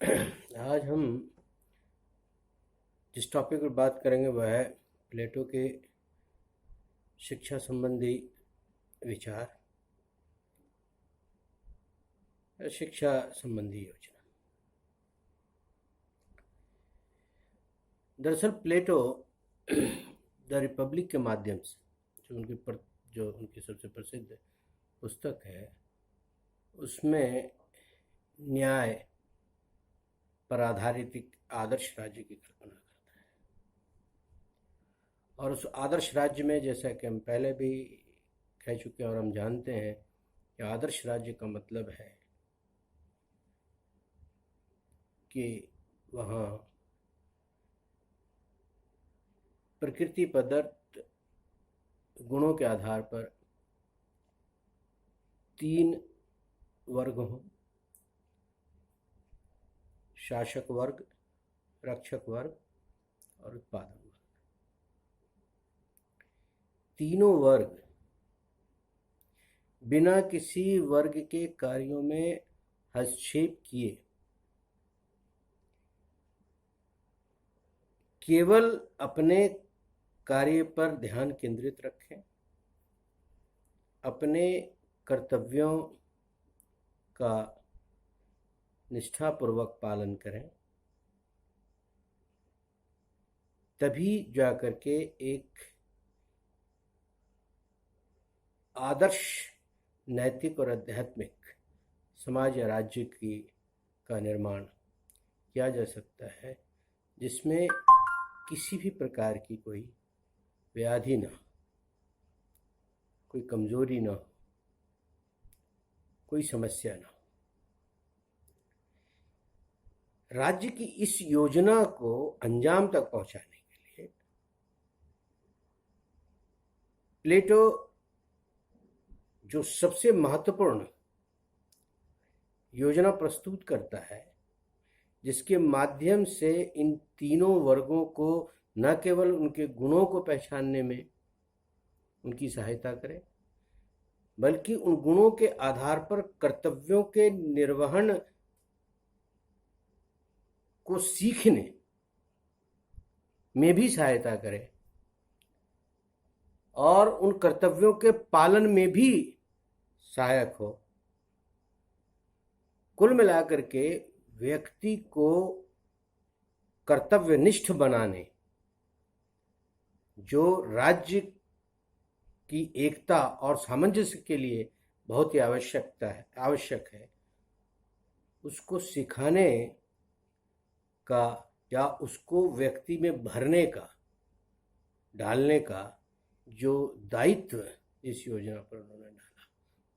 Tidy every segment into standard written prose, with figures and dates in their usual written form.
आज हम जिस टॉपिक पर बात करेंगे वह है प्लेटो के शिक्षा संबंधी विचार या शिक्षा संबंधी योजना। दरअसल प्लेटो द रिपब्लिक के माध्यम से जो उनकी सबसे प्रसिद्ध पुस्तक है, उसमें न्याय पर आधारित एक आदर्श राज्य की कल्पना करता है। और उस आदर्श राज्य में, जैसा कि हम पहले भी कह चुके हैं और हम जानते हैं कि आदर्श राज्य का मतलब है कि वहाँ प्रकृति प्रदत्त गुणों के आधार पर 3 वर्ग हों: शासक वर्ग, रक्षक वर्ग और उत्पादन वर्ग। तीनों वर्ग बिना किसी वर्ग के कार्यों में हस्तक्षेप किए केवल अपने कार्य पर ध्यान केंद्रित रखें, अपने कर्तव्यों का निष्ठापूर्वक पालन करें, तभी जाकर के एक आदर्श नैतिक और आध्यात्मिक समाज या राज्य का निर्माण किया जा सकता है, जिसमें किसी भी प्रकार की कोई व्याधि न हो, कोई कमजोरी न हो, कोई समस्या न हो। राज्य की इस योजना को अंजाम तक पहुंचाने के लिए प्लेटो जो सबसे महत्वपूर्ण योजना प्रस्तुत करता है, जिसके माध्यम से इन तीनों वर्गों को न केवल उनके गुणों को पहचानने में उनकी सहायता करें, बल्कि उन गुणों के आधार पर कर्तव्यों के निर्वहन को सीखने में भी सहायता करे और उन कर्तव्यों के पालन में भी सहायक हो। कुल मिलाकर के व्यक्ति को कर्तव्यनिष्ठ बनाने, जो राज्य की एकता और सामंजस्य के लिए बहुत ही आवश्यक है, उसको सिखाने का या उसको व्यक्ति में भरने का, डालने का जो दायित्व इस योजना पर उन्होंने डाला,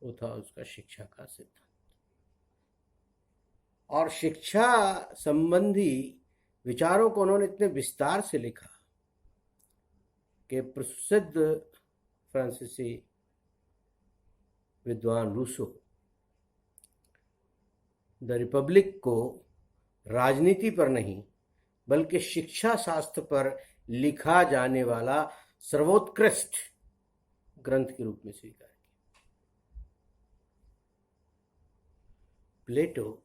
वो था उसका शिक्षा का सिद्धांत। और शिक्षा संबंधी विचारों को उन्होंने इतने विस्तार से लिखा कि प्रसिद्ध फ्रांसीसी विद्वान रूसो द रिपब्लिक को राजनीति पर नहीं बल्कि शिक्षा शास्त्र पर लिखा जाने वाला सर्वोत्कृष्ट ग्रंथ के रूप में स्वीकार किया। प्लेटो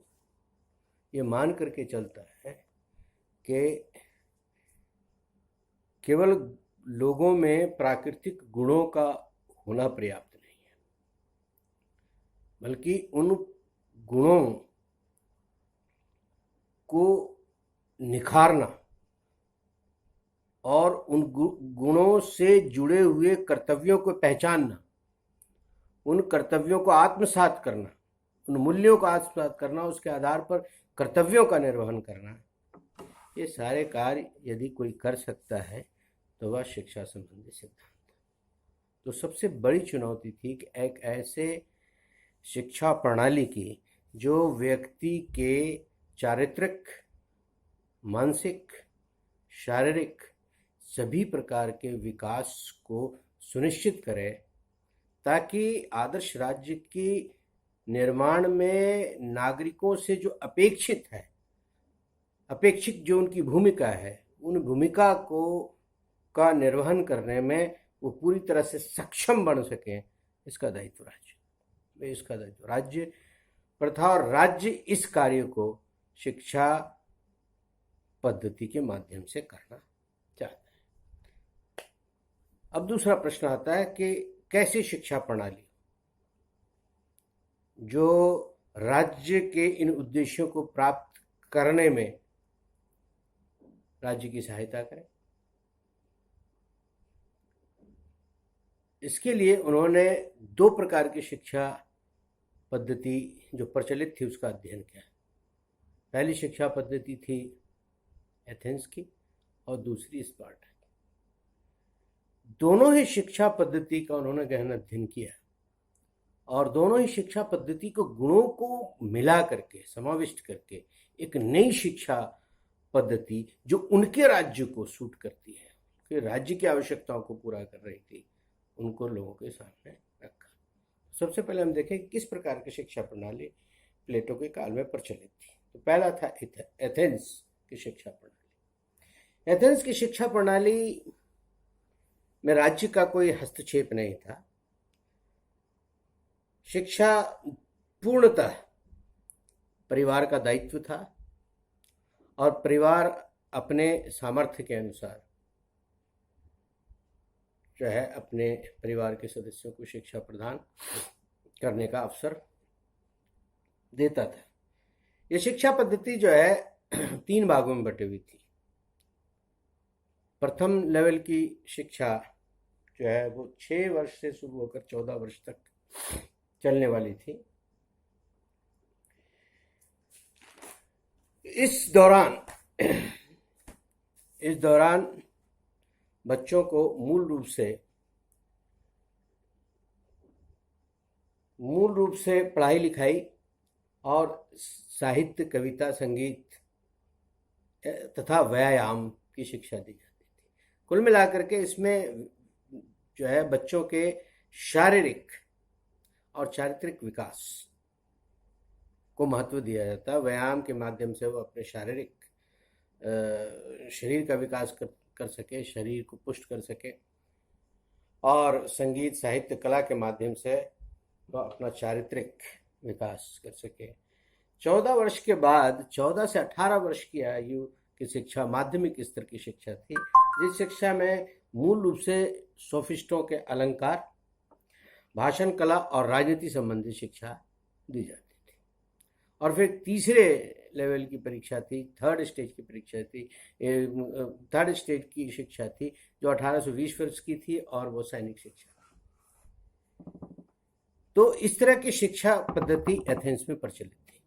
ये मान करके चलता है कि केवल लोगों में प्राकृतिक गुणों का होना पर्याप्त नहीं है, बल्कि उन गुणों को निखारना और उन गुणों से जुड़े हुए कर्तव्यों को पहचानना, उन कर्तव्यों को आत्मसात करना, उन मूल्यों को आत्मसात करना, उसके आधार पर कर्तव्यों का निर्वहन करना, ये सारे कार्य यदि कोई कर सकता है तो वह शिक्षा संबंधी सिद्धांत। तो सबसे बड़ी चुनौती थी कि एक ऐसे शिक्षा प्रणाली की जो व्यक्ति के चारित्रिक, मानसिक, शारीरिक सभी प्रकार के विकास को सुनिश्चित करे, ताकि आदर्श राज्य की निर्माण में नागरिकों से जो अपेक्षित जो उनकी भूमिका है, उन भूमिका का निर्वहन करने में वो पूरी तरह से सक्षम बन सके। इसका दायित्व राज्य प्रथा और राज्य इस कार्य को शिक्षा पद्धति के माध्यम से करना चाहता है। अब दूसरा प्रश्न आता है कि कैसी शिक्षा प्रणाली जो राज्य के इन उद्देश्यों को प्राप्त करने में राज्य की सहायता करे। इसके लिए उन्होंने दो प्रकार की शिक्षा पद्धति जो प्रचलित थी उसका अध्ययन किया। पहली शिक्षा पद्धति थी एथेंस की और दूसरी स्पार्टा की। दोनों ही शिक्षा पद्धति का उन्होंने गहन अध्ययन किया और दोनों ही शिक्षा पद्धति को गुणों को मिला करके समाविष्ट करके एक नई शिक्षा पद्धति जो उनके राज्य को सूट करती है, कि राज्य की आवश्यकताओं को पूरा कर रही थी, उनको लोगों के सामने रखा। सबसे पहले हम देखें किस प्रकार की शिक्षा प्रणाली प्लेटो के काल में प्रचलित थी। तो पहला था एथेंस की शिक्षा प्रणाली। एथेंस की शिक्षा प्रणाली में राज्य का कोई हस्तक्षेप नहीं था। शिक्षा पूर्णतः परिवार का दायित्व था और परिवार अपने सामर्थ्य के अनुसार जो है अपने परिवार के सदस्यों को शिक्षा प्रदान करने का अवसर देता था। ये शिक्षा पद्धति जो है 3 भागों में बटी हुई थी। प्रथम लेवल की शिक्षा जो है वो 6 वर्ष से शुरू होकर 14 वर्ष तक चलने वाली थी। इस दौरान बच्चों को मूल रूप से पढ़ाई लिखाई और साहित्य, कविता, संगीत तथा व्यायाम की शिक्षा दी जाती थी। कुल मिलाकर के इसमें जो है बच्चों के शारीरिक और चारित्रिक विकास को महत्व दिया जाता है। व्यायाम के माध्यम से वो अपने शारीरिक शरीर का विकास कर सके, शरीर को पुष्ट कर सके, और संगीत, साहित्य, कला के माध्यम से वह अपना चारित्रिक विकास कर सके। 14 वर्ष के बाद 14 से 18 वर्ष की आयु की शिक्षा माध्यमिक स्तर की शिक्षा थी, जिस शिक्षा में मूल रूप से सोफिस्टों के अलंकार, भाषण कला और राजनीति संबंधी शिक्षा दी जाती थी। और फिर तीसरे लेवल की परीक्षा थी, थर्ड स्टेज की शिक्षा थी जो 18 से 20 वर्ष की थी, और वो सैनिक शिक्षा। तो इस तरह की शिक्षा पद्धति एथेंस में प्रचलित थी।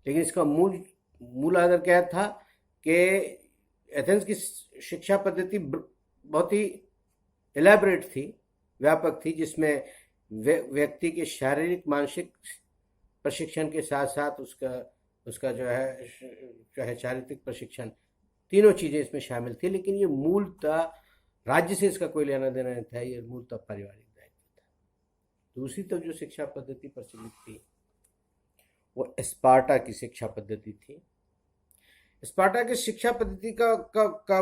लेकिन इसका मूल आधार क्या था कि एथेंस की शिक्षा पद्धति बहुत ही एलैबोरेट थी, व्यापक थी, जिसमें व्यक्ति के शारीरिक मानसिक प्रशिक्षण के साथ साथ उसका जो है चारित्रिक प्रशिक्षण, तीनों चीज़ें इसमें शामिल थी। लेकिन ये मूलतः राज्य से इसका कोई लेना देना नहीं था, ये मूलतः पारिवारिक दायित्व था। दूसरी तरफ जो शिक्षा पद्धति प्रचलित थी वो स्पार्टा की शिक्षा पद्धति थी। स्पार्टा की शिक्षा पद्धति का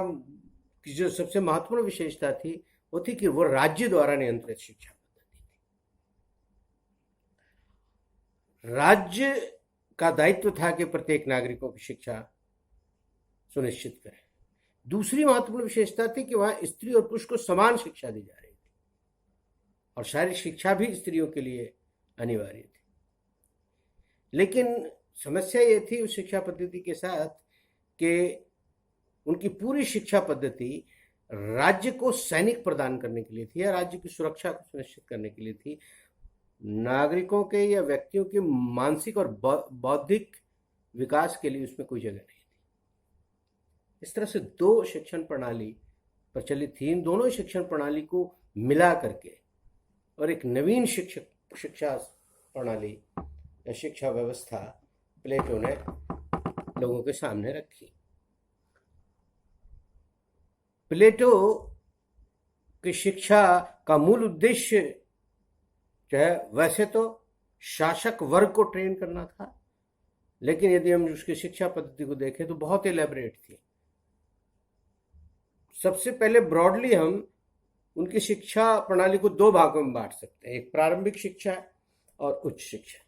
जो सबसे महत्वपूर्ण विशेषता थी वो थी कि वो राज्य द्वारा नियंत्रित शिक्षा पद्धति थी। राज्य का दायित्व था कि प्रत्येक नागरिकों की शिक्षा सुनिश्चित करें। दूसरी महत्वपूर्ण विशेषता थी कि वहां स्त्री और पुरुष को समान शिक्षा दी जा रही थी, और शारीरिक शिक्षा भी स्त्रियों के लिए अनिवार्य थी। लेकिन समस्या ये थी उस शिक्षा पद्धति के साथ कि उनकी पूरी शिक्षा पद्धति राज्य को सैनिक प्रदान करने के लिए थी या राज्य की सुरक्षा को सुनिश्चित करने के लिए थी। नागरिकों के या व्यक्तियों के मानसिक और बौद्धिक विकास के लिए उसमें कोई जगह नहीं थी। इस तरह से 2 शिक्षण प्रणाली प्रचलित थी। इन दोनों शिक्षण प्रणाली को मिला करके और एक नवीन शिक्षा प्रणाली या शिक्षा व्यवस्था प्लेटो ने लोगों के सामने रखी। प्लेटो की शिक्षा का मूल उद्देश्य जो है वैसे तो शासक वर्ग को ट्रेन करना था, लेकिन यदि हम उसकी शिक्षा पद्धति को देखें तो बहुत एलैबोरेट थी। सबसे पहले ब्रॉडली हम उनकी शिक्षा प्रणाली को 2 भागों में बांट सकते हैं, एक प्रारंभिक शिक्षा और उच्च शिक्षा।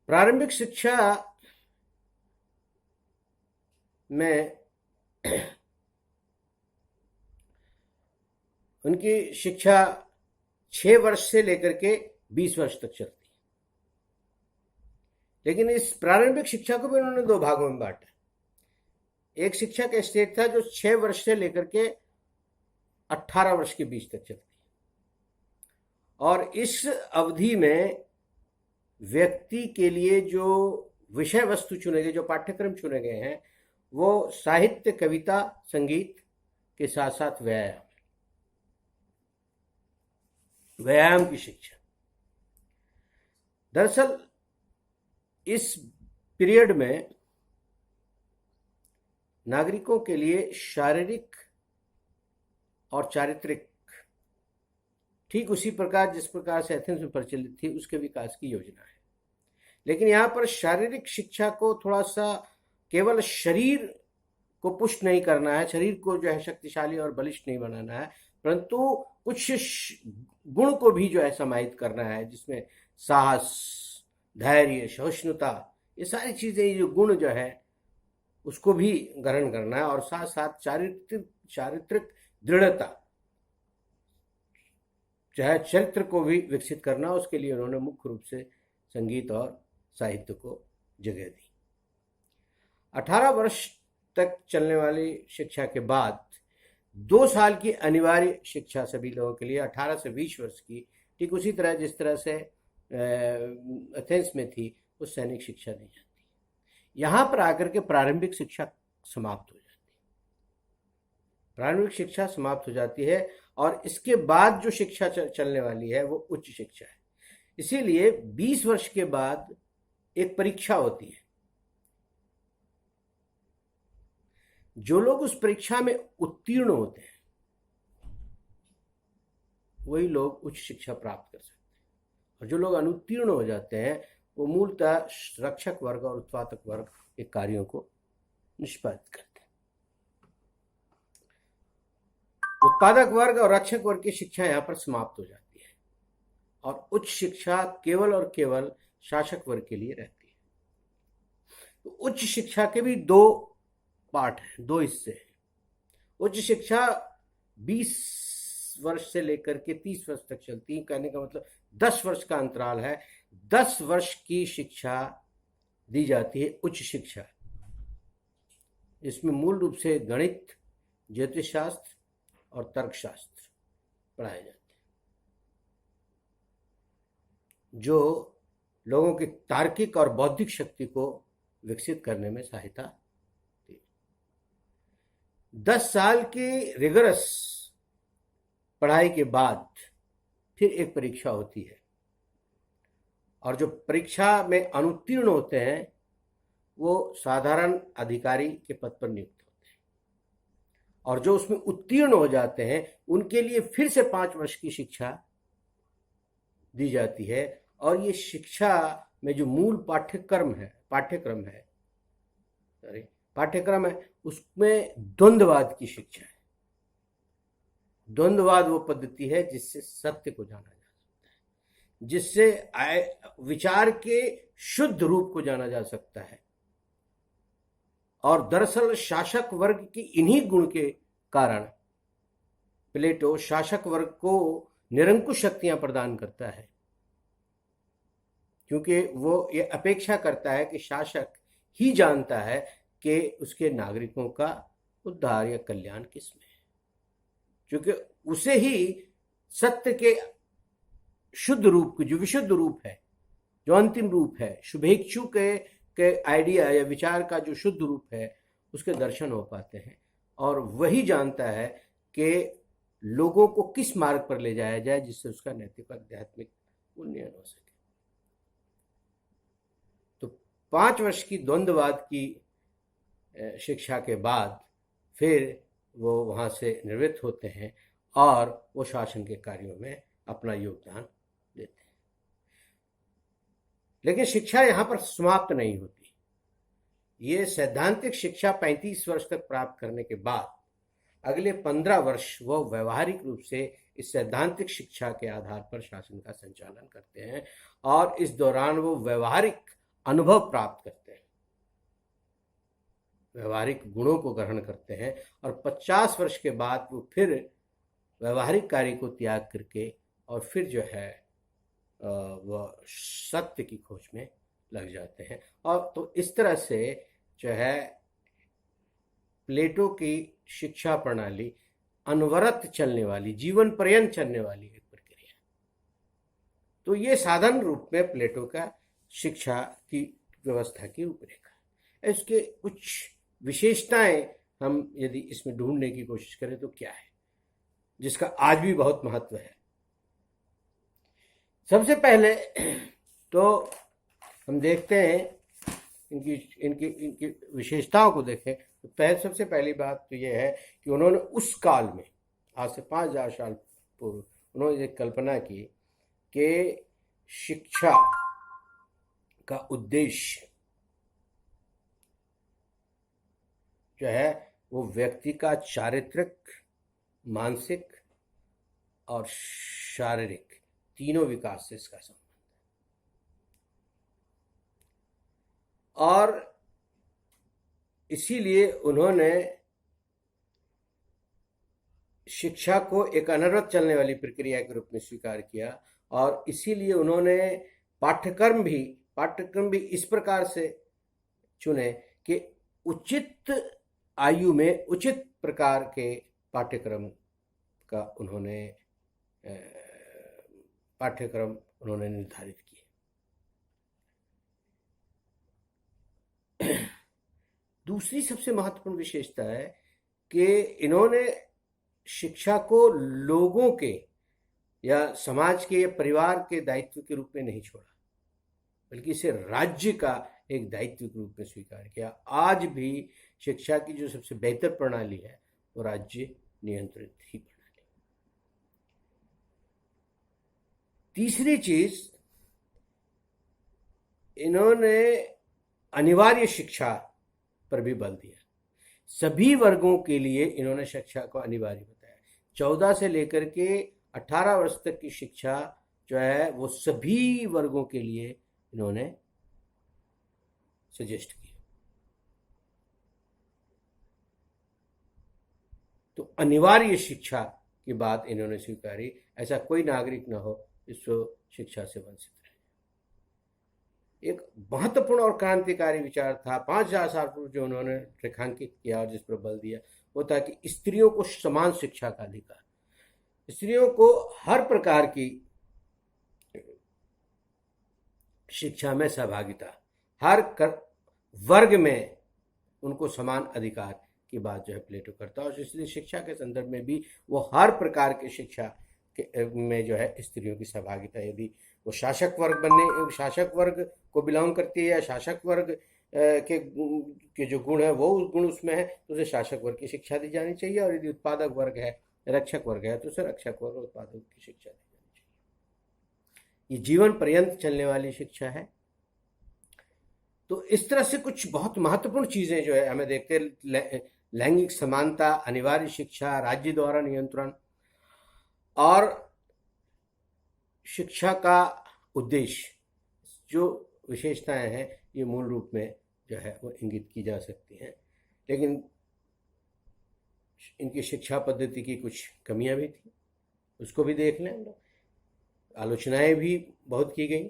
प्रारंभिक शिक्षा में उनकी शिक्षा 6 वर्ष से लेकर के 20 वर्ष तक चलती है। लेकिन इस प्रारंभिक शिक्षा को भी उन्होंने 2 भागों में बांटा। एक शिक्षा का स्टेज था जो 6 वर्ष से लेकर के 18 वर्ष के बीच तक चलती है, और इस अवधि में व्यक्ति के लिए जो विषय वस्तु चुने गए, जो पाठ्यक्रम चुने गए हैं, वो साहित्य, कविता, संगीत के साथ साथ व्यायाम की शिक्षा। दरअसल इस पीरियड में नागरिकों के लिए शारीरिक और चारित्रिक, ठीक उसी प्रकार जिस प्रकार से एथेंस में प्रचलित थी, उसके विकास की योजना है। लेकिन यहाँ पर शारीरिक शिक्षा को थोड़ा सा केवल शरीर को पुष्ट नहीं करना है, शरीर को जो है शक्तिशाली और बलिष्ठ नहीं बनाना है, परंतु कुछ गुण को भी जो है समाहित करना है, जिसमें साहस, धैर्य, सहिष्णुता, ये सारी चीजें, ये गुण जो है उसको भी ग्रहण करना है, और साथ साथ चारित्रिक दृढ़ता, चाहे चरित्र को भी विकसित करना। उसके लिए उन्होंने मुख्य रूप से संगीत और साहित्य को जगह दी। 18 वर्ष तक चलने वाली शिक्षा के बाद 2 साल की अनिवार्य शिक्षा सभी लोगों के लिए, 18 से 20 वर्ष की, ठीक उसी तरह जिस तरह से एथेंस में थी, वो सैनिक शिक्षा दी जाती है। यहाँ पर आकर के प्रारंभिक शिक्षा समाप्त हो जाती है। प्रारंभिक शिक्षा समाप्त हो जाती है और इसके बाद जो शिक्षा चलने वाली है वो उच्च शिक्षा है। इसीलिए 20 वर्ष के बाद एक परीक्षा होती है। जो लोग उस परीक्षा में उत्तीर्ण होते हैं वही लोग उच्च शिक्षा प्राप्त कर सकते हैं, और जो लोग अनुत्तीर्ण हो जाते हैं वो मूलतः रक्षक वर्ग और उत्पादक वर्ग के कार्यों को निष्पादित करते हैं। उत्पादक वर्ग और रक्षक वर्ग की शिक्षा यहाँ पर समाप्त हो जाती है, और उच्च शिक्षा केवल और केवल शासक वर्ग के लिए रहती है। तो उच्च शिक्षा के भी 2 पार्ट हैं, 2 हिस्से हैं। उच्च शिक्षा 20 वर्ष से लेकर के 30 वर्ष तक चलती है। कहने का मतलब 10 वर्ष का अंतराल है। 10 वर्ष की शिक्षा दी जाती है उच्च शिक्षा। इसमें मूल रूप से गणित, ज्योतिष शास्त्र और तर्कशास्त्र पढ़ाए जाते हैं, जो लोगों की तार्किक और बौद्धिक शक्ति को विकसित करने में सहायता दी। 10 साल की रिगरस पढ़ाई के बाद फिर एक परीक्षा होती है, और जो परीक्षा में अनुत्तीर्ण होते हैं वो साधारण अधिकारी के पद पर नियुक्त होते हैं, और जो उसमें उत्तीर्ण हो जाते हैं उनके लिए फिर से 5 वर्ष की शिक्षा दी जाती है। और ये शिक्षा में जो मूल पाठ्यक्रम है उसमें द्वंद्ववाद की शिक्षा है। द्वंद्ववाद वो पद्धति है जिससे सत्य को जाना जा सकता है, जिससे विचार के शुद्ध रूप को जाना जा सकता है। और दरअसल शासक वर्ग की इन्हीं गुण के कारण प्लेटो शासक वर्ग को निरंकुश शक्तियां प्रदान करता है, क्योंकि वो ये अपेक्षा करता है कि शासक ही जानता है कि उसके नागरिकों का उद्धार या कल्याण किसमें है, क्योंकि उसे ही सत्य के शुद्ध रूप को, जो विशुद्ध रूप है, जो अंतिम रूप है, शुभेच्छु के आइडिया या विचार का जो शुद्ध रूप है, उसके दर्शन हो पाते हैं। और वही जानता है कि लोगों को किस मार्ग पर ले जाया जाए जिससे उसका नैतिक आध्यात्मिक उन्नयन हो सके। तो 5 वर्ष की द्वंद्ववाद की शिक्षा के बाद फिर वो वहाँ से निवृत्त होते हैं और वो शासन के कार्यों में अपना योगदान देते हैं। लेकिन शिक्षा यहाँ पर समाप्त नहीं होती। ये सैद्धांतिक शिक्षा 35 वर्ष तक प्राप्त करने के बाद अगले 15 वर्ष वो व्यवहारिक रूप से इस सैद्धांतिक शिक्षा के आधार पर शासन का संचालन करते हैं, और इस दौरान वो व्यवहारिक अनुभव प्राप्त करते हैं, व्यवहारिक गुणों को ग्रहण करते हैं, और 50 वर्ष के बाद वो फिर व्यवहारिक कार्य को त्याग करके और फिर जो है वह सत्य की खोज में लग जाते हैं। और तो इस तरह से जो है प्लेटो की शिक्षा प्रणाली अनवरत चलने वाली, जीवन पर्यंत चलने वाली एक प्रक्रिया है। तो ये साधारण रूप में प्लेटो का शिक्षा की व्यवस्था की रूपरेखा है। इसके कुछ विशेषताएं हम यदि इसमें ढूंढने की कोशिश करें तो क्या है जिसका आज भी बहुत महत्व है। सबसे पहले तो हम देखते हैं इनकी इनकी इनकी विशेषताओं को देखें तो सबसे पहली बात तो यह है कि उन्होंने उस काल में, आज से 5000 साल पूर्व, उन्होंने एक कल्पना की कि शिक्षा का उद्देश्य जो है वो व्यक्ति का चारित्रिक, मानसिक और शारीरिक तीनों विकास से इसका संबंध है। और इसीलिए उन्होंने शिक्षा को एक अनवरत चलने वाली प्रक्रिया के रूप में स्वीकार किया, और इसीलिए उन्होंने पाठ्यक्रम भी इस प्रकार से चुने कि उचित आयु में उचित प्रकार के पाठ्यक्रम का उन्होंने निर्धारित किए। दूसरी सबसे महत्वपूर्ण विशेषता है कि इन्होंने शिक्षा को लोगों के या समाज के या परिवार के दायित्व के रूप में नहीं छोड़ा, बल्कि इसे राज्य का एक दायित्व के रूप में स्वीकार किया। आज भी शिक्षा की जो सबसे बेहतर प्रणाली है वो राज्य नियंत्रित ही प्रणाली। तीसरी चीज, इन्होंने अनिवार्य शिक्षा पर भी बल दिया। सभी वर्गों के लिए इन्होंने शिक्षा को अनिवार्य बताया। 14 से लेकर के 18 वर्ष तक की शिक्षा जो है वो सभी वर्गों के लिए इन्होंने सजेस्ट किया। तो अनिवार्य शिक्षा की बात इन्होंने स्वीकारी, ऐसा कोई नागरिक न हो जिसको शिक्षा से वंचित रहे। एक महत्वपूर्ण और क्रांतिकारी विचार था 5000 साल पूर्व जो उन्होंने रेखांकित किया और जिस पर बल दिया, वो था कि स्त्रियों को समान शिक्षा का अधिकार, स्त्रियों को हर प्रकार की शिक्षा में सहभागिता, हर वर्ग में उनको समान अधिकार की बात जो है प्लेटो करता है। और इसलिए शिक्षा के संदर्भ में भी वो हर प्रकार की शिक्षा में जो है स्त्रियों की सहभागिता, यदि वो शासक वर्ग को बिलोंग करती है या शासक वर्ग के जो गुण है वो उस गुण उसमें है तो उसे शासक वर्ग की शिक्षा दी जानी चाहिए, और यदि उत्पादक वर्ग है, रक्षक वर्ग है तो उसे रक्षक वर्ग और उत्पादक की शिक्षा दी जानी चाहिए। ये जीवन पर्यंत चलने वाली शिक्षा है। तो इस तरह से कुछ बहुत महत्वपूर्ण चीजें जो है हमें देखते, लैंगिक समानता, अनिवार्य शिक्षा, राज्य द्वारा नियंत्रण और शिक्षा का उद्देश्य, जो विशेषताएं हैं ये मूल रूप में जो है वो इंगित की जा सकती हैं। लेकिन इनकी शिक्षा पद्धति की कुछ कमियां भी थी, उसको भी देख लें हम लोग। आलोचनाएं भी बहुत की गई।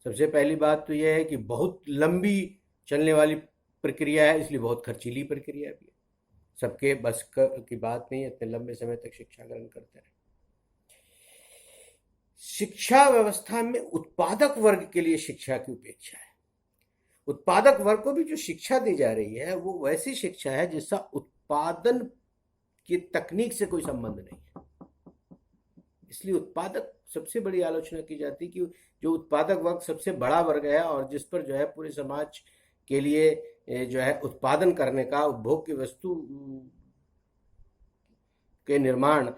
सबसे पहली बात तो यह है कि बहुत लंबी चलने वाली प्रक्रिया है, इसलिए बहुत खर्चीली प्रक्रिया भी है। सबके बस की बात नहीं है इतने लंबे समय तक शिक्षा ग्रहण करते रहे। शिक्षा व्यवस्था में उत्पादक वर्ग के लिए शिक्षा की उपेक्षा है। उत्पादक वर्ग को भी जो शिक्षा दी जा रही है वो वैसी शिक्षा है जिसका उत्पादन की तकनीक से कोई संबंध नहीं है। इसलिए उत्पादक सबसे बड़ी आलोचना की जाती है कि जो उत्पादक वर्ग सबसे बड़ा वर्ग है और जिस पर जो है पूरे समाज के लिए जो है उत्पादन करने का, उपभोग की वस्तु के निर्माण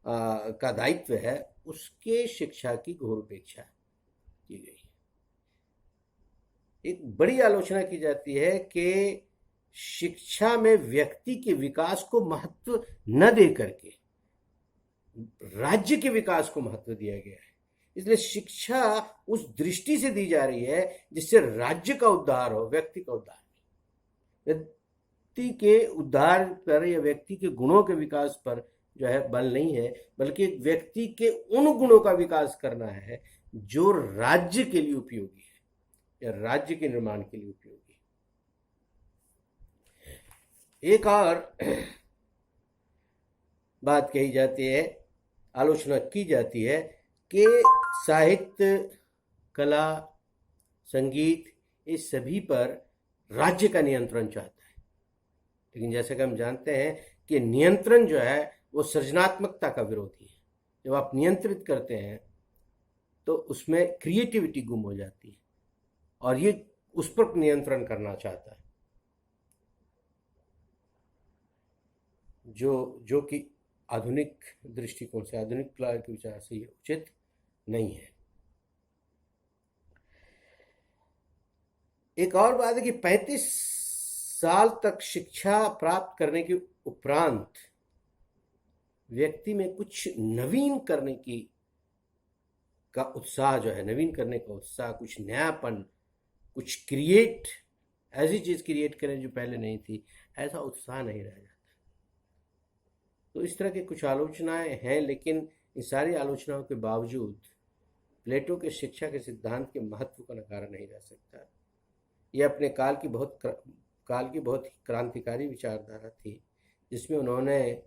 का दायित्व है, उसके शिक्षा की घोर उपेक्षा की गई। एक बड़ी आलोचना की जाती है कि शिक्षा में व्यक्ति के विकास को महत्व न दे करके राज्य के विकास को महत्व दिया गया है। इसलिए शिक्षा उस दृष्टि से दी जा रही है जिससे राज्य का उद्धार हो, व्यक्ति का उद्धार नहीं। व्यक्ति के उद्धार पर या व्यक्ति के गुणों के विकास पर जो है बल नहीं है, बल्कि व्यक्ति के उन गुणों का विकास करना है जो राज्य के लिए उपयोगी है या राज्य के निर्माण के लिए उपयोगी है। एक और बात कही जाती है, आलोचना की जाती है कि साहित्य, कला, संगीत, इस सभी पर राज्य का नियंत्रण चाहता है। लेकिन जैसे कि हम जानते हैं कि नियंत्रण जो है वो सृजनात्मकता का विरोधी है। जब आप नियंत्रित करते हैं तो उसमें क्रिएटिविटी गुम हो जाती है, और ये उस पर नियंत्रण करना चाहता है जो कि आधुनिक दृष्टिकोण से, आधुनिक कला के विचार से ये उचित नहीं है। एक और बात है कि 35 साल तक शिक्षा प्राप्त करने के उपरांत व्यक्ति में कुछ नवीन करने की का उत्साह जो है, नवीन करने का उत्साह, कुछ नयापन, कुछ क्रिएट, ऐसी चीज क्रिएट करें जो पहले नहीं थी, ऐसा उत्साह नहीं रह जाता। तो इस तरह की कुछ आलोचनाएं हैं, लेकिन इन सारी आलोचनाओं के बावजूद प्लेटो के शिक्षा के सिद्धांत के महत्व को नकारा नहीं जा सकता। यह अपने काल की बहुत ही क्रांतिकारी विचारधारा थी, जिसमें उन्होंने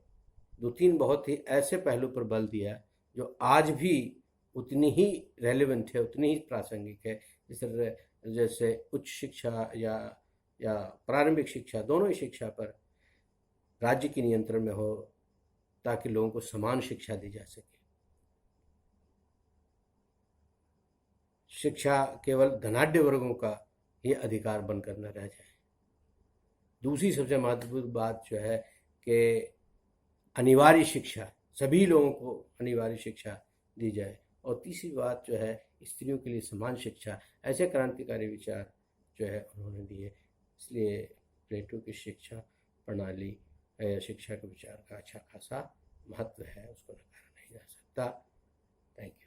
2-3 बहुत ही ऐसे पहलू पर बल दिया जो आज भी उतनी ही रेलेवेंट है, उतनी ही प्रासंगिक है, जैसे उच्च शिक्षा या प्रारंभिक शिक्षा, दोनों ही शिक्षा पर राज्य के नियंत्रण में हो, ताकि लोगों को समान शिक्षा दी जा सके। शिक्षा केवल धनाढ्य वर्गों का ही अधिकार बनकर न रह जाए। दूसरी सबसे महत्वपूर्ण बात जो है कि अनिवार्य शिक्षा, सभी लोगों को अनिवार्य शिक्षा दी जाए। और तीसरी बात जो है स्त्रियों के लिए समान शिक्षा। ऐसे क्रांतिकारी विचार जो है उन्होंने दिए। इसलिए प्लेटो की शिक्षा प्रणाली, शिक्षा के विचार का अच्छा खासा महत्व है, उसको नकारा नहीं जा सकता। Thank you.